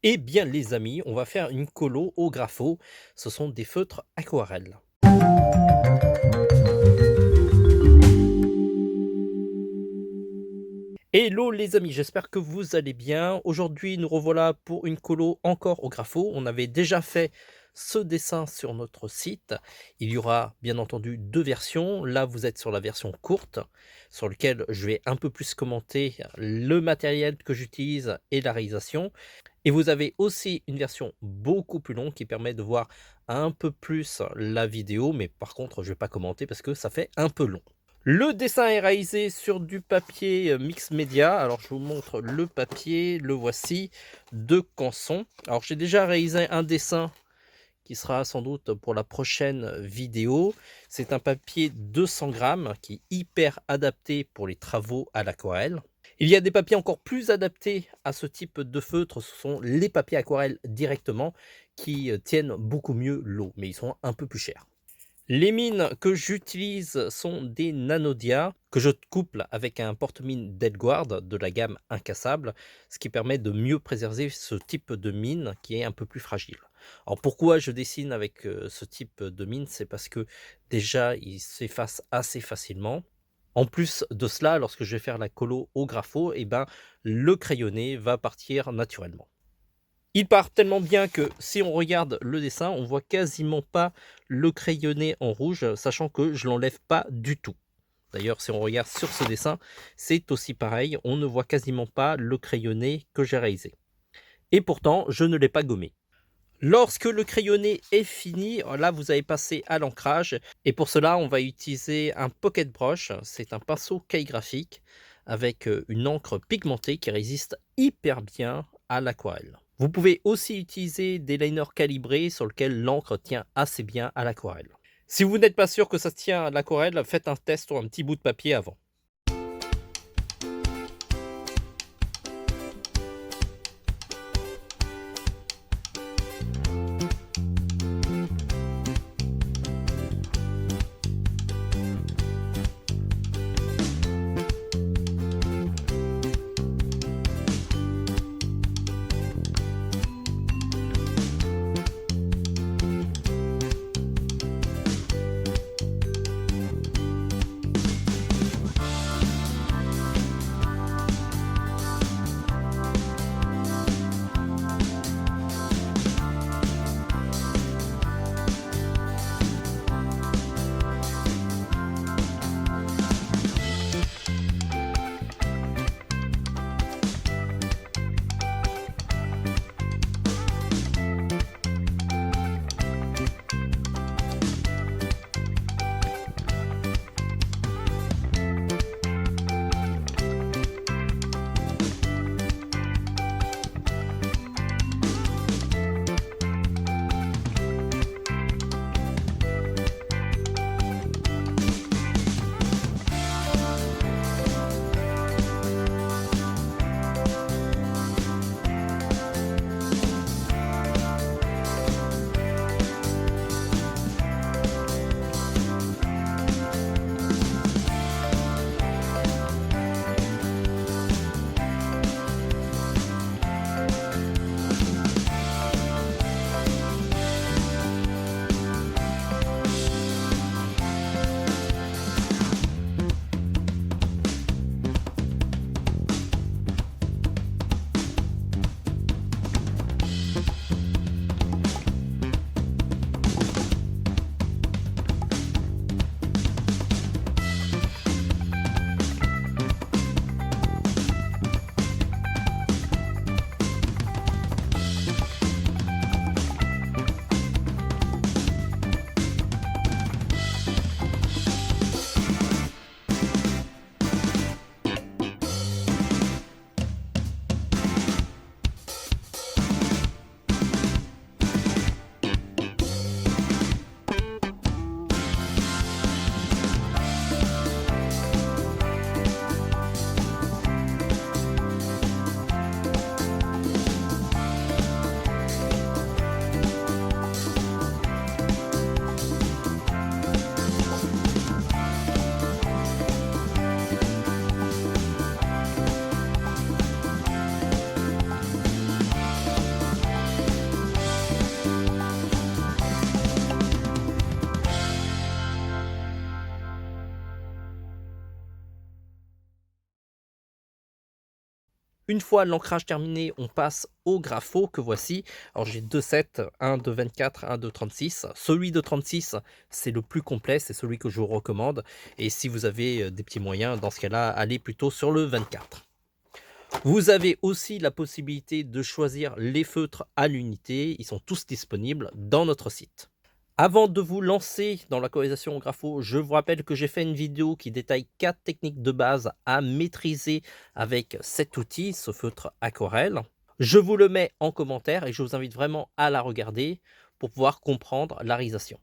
Eh bien les amis, on va faire une colo au grapho. Ce sont des feutres aquarelles. Hello les amis, j'espère que vous allez bien. Aujourd'hui, nous revoilà pour une colo encore au grapho. On avait déjà fait ce dessin sur notre site. Il y aura bien entendu deux versions. Là, vous êtes sur la version courte, sur laquelle je vais un peu plus commenter le matériel que j'utilise et la réalisation. Et vous avez aussi une version beaucoup plus longue qui permet de voir un peu plus la vidéo, mais par contre, je ne vais pas commenter parce que ça fait un peu long. Le dessin est réalisé sur du papier mix média. Alors je vous montre le papier, le voici, de Canson. Alors j'ai déjà réalisé un dessin qui sera sans doute pour la prochaine vidéo. C'est un papier 200 grammes qui est hyper adapté pour les travaux à l'aquarelle. Il y a des papiers encore plus adaptés à ce type de feutre, ce sont les papiers aquarelles directement qui tiennent beaucoup mieux l'eau, mais ils sont un peu plus chers. Les mines que j'utilise sont des Nanodia que je couple avec un porte-mine Delguard de la gamme incassable, ce qui permet de mieux préserver ce type de mine qui est un peu plus fragile. Alors pourquoi je dessine avec ce type de mine? C'est parce que déjà il s'efface assez facilement. En plus de cela, lorsque je vais faire la colo au grapho, eh ben, le crayonné va partir naturellement. Il part tellement bien que si on regarde le dessin, on voit quasiment pas le crayonné en rouge, sachant que je l'enlève pas du tout. D'ailleurs, si on regarde sur ce dessin, c'est aussi pareil, on ne voit quasiment pas le crayonné que j'ai réalisé. Et pourtant, je ne l'ai pas gommé. Lorsque le crayonné est fini, là vous avez passé à l'ancrage. Et pour cela, on va utiliser un pocket brush. C'est un pinceau calligraphique avec une encre pigmentée qui résiste hyper bien à l'aquarelle. Vous pouvez aussi utiliser des liners calibrés sur lesquels l'encre tient assez bien à l'aquarelle. Si vous n'êtes pas sûr que ça tient à l'aquarelle, faites un test sur un petit bout de papier avant. Une fois l'ancrage terminé, on passe au grapho que voici. Alors j'ai 2 sets, un de 24, un de 36. Celui de 36, c'est le plus complet, c'est celui que je vous recommande. Et si vous avez des petits moyens, dans ce cas-là, allez plutôt sur le 24. Vous avez aussi la possibilité de choisir les feutres à l'unité. Ils sont tous disponibles dans notre site. Avant de vous lancer dans la colorisation au grapho, je vous rappelle que j'ai fait une vidéo qui détaille 4 techniques de base à maîtriser avec cet outil, ce feutre aquarelle. Je vous le mets en commentaire et je vous invite vraiment à la regarder pour pouvoir comprendre la réalisation.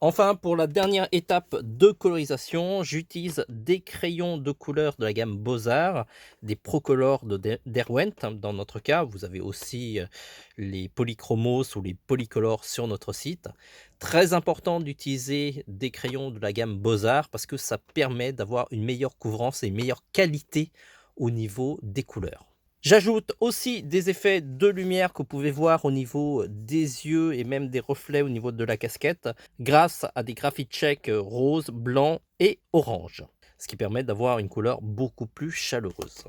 Enfin, pour la dernière étape de colorisation, j'utilise des crayons de couleur de la gamme Beaux-Arts, des Procolor Derwent. Dans notre cas, vous avez aussi les Polychromos ou les Polycolor sur notre site. Très important d'utiliser des crayons de la gamme Beaux-Arts parce que ça permet d'avoir une meilleure couvrance et une meilleure qualité au niveau des couleurs. J'ajoute aussi des effets de lumière que vous pouvez voir au niveau des yeux et même des reflets au niveau de la casquette grâce à des graphite check rose, blanc et orange, ce qui permet d'avoir une couleur beaucoup plus chaleureuse.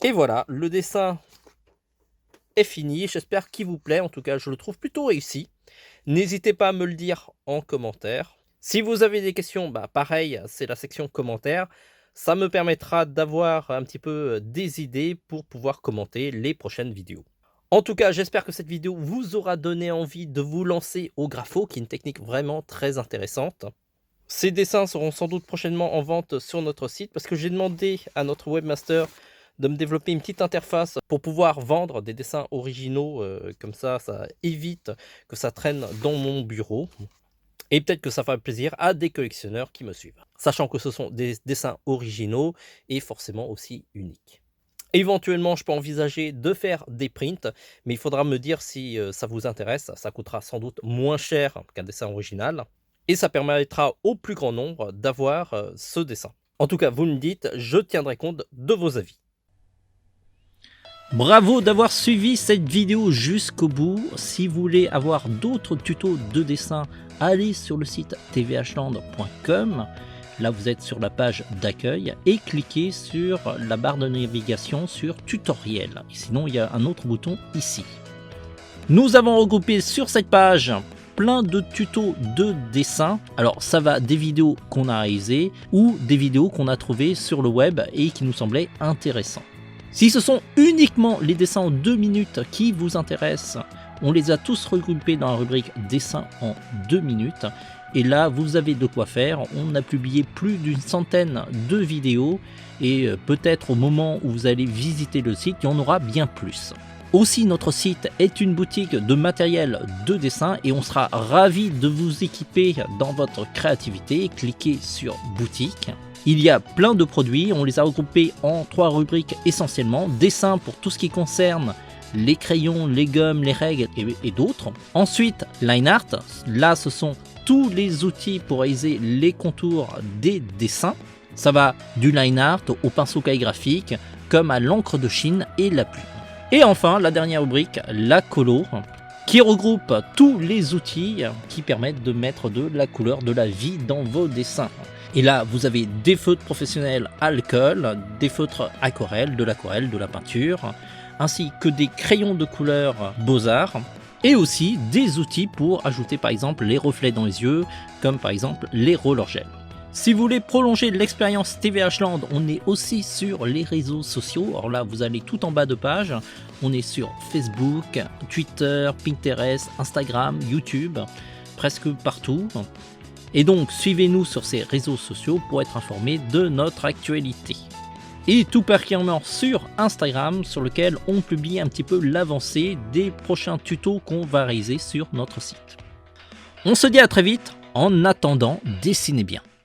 Et voilà, le dessin est fini. J'espère qu'il vous plaît. En tout cas, je le trouve plutôt réussi. N'hésitez pas à me le dire en commentaire. Si vous avez des questions, pareil, c'est la section commentaires. Ça me permettra d'avoir un petit peu des idées pour pouvoir commenter les prochaines vidéos. En tout cas, j'espère que cette vidéo vous aura donné envie de vous lancer au grapho, qui est une technique vraiment très intéressante. Ces dessins seront sans doute prochainement en vente sur notre site parce que j'ai demandé à notre webmaster de me développer une petite interface pour pouvoir vendre des dessins originaux. Comme ça évite que ça traîne dans mon bureau. Et peut-être que ça fera plaisir à des collectionneurs qui me suivent. Sachant que ce sont des dessins originaux et forcément aussi uniques. Éventuellement, je peux envisager de faire des prints, mais il faudra me dire si ça vous intéresse. Ça coûtera sans doute moins cher qu'un dessin original. Et ça permettra au plus grand nombre d'avoir ce dessin. En tout cas, vous me dites, je tiendrai compte de vos avis. Bravo d'avoir suivi cette vidéo jusqu'au bout. Si vous voulez avoir d'autres tutos de dessin, allez sur le site tvhland.com. Là, vous êtes sur la page d'accueil et cliquez sur la barre de navigation sur tutoriel. Et sinon, il y a un autre bouton ici. Nous avons regroupé sur cette page plein de tutos de dessin. Alors, ça va des vidéos qu'on a réalisées ou des vidéos qu'on a trouvées sur le web et qui nous semblaient intéressantes. Si ce sont uniquement les dessins en 2 minutes qui vous intéressent, on les a tous regroupés dans la rubrique dessins en 2 minutes. Et là, vous avez de quoi faire. On a publié plus d'une centaine de vidéos et peut-être au moment où vous allez visiter le site, il y en aura bien plus. Aussi, notre site est une boutique de matériel de dessin et on sera ravis de vous équiper dans votre créativité. Cliquez sur boutique. Il y a plein de produits, on les a regroupés en 3 rubriques essentiellement. Dessin pour tout ce qui concerne les crayons, les gommes, les règles et d'autres. Ensuite, line art, là ce sont tous les outils pour réaliser les contours des dessins. Ça va du line art au pinceau calligraphique, comme à l'encre de Chine et la plume. Et enfin, la dernière rubrique, la colo, qui regroupe tous les outils qui permettent de mettre de la couleur, de la vie dans vos dessins. Et là, vous avez des feutres professionnels alcool, des feutres aquarelles, de l'aquarelle, de la peinture, ainsi que des crayons de couleur Beaux-Arts, et aussi des outils pour ajouter par exemple les reflets dans les yeux, comme par exemple les roller gel. Si vous voulez prolonger l'expérience TVH Land, on est aussi sur les réseaux sociaux. Alors là, vous allez tout en bas de page. On est sur Facebook, Twitter, Pinterest, Instagram, YouTube, presque partout. Et donc, suivez-nous sur ces réseaux sociaux pour être informé de notre actualité. Et tout particulièrement sur Instagram, sur lequel on publie un petit peu l'avancée des prochains tutos qu'on va réaliser sur notre site. On se dit à très vite. En attendant, dessinez bien.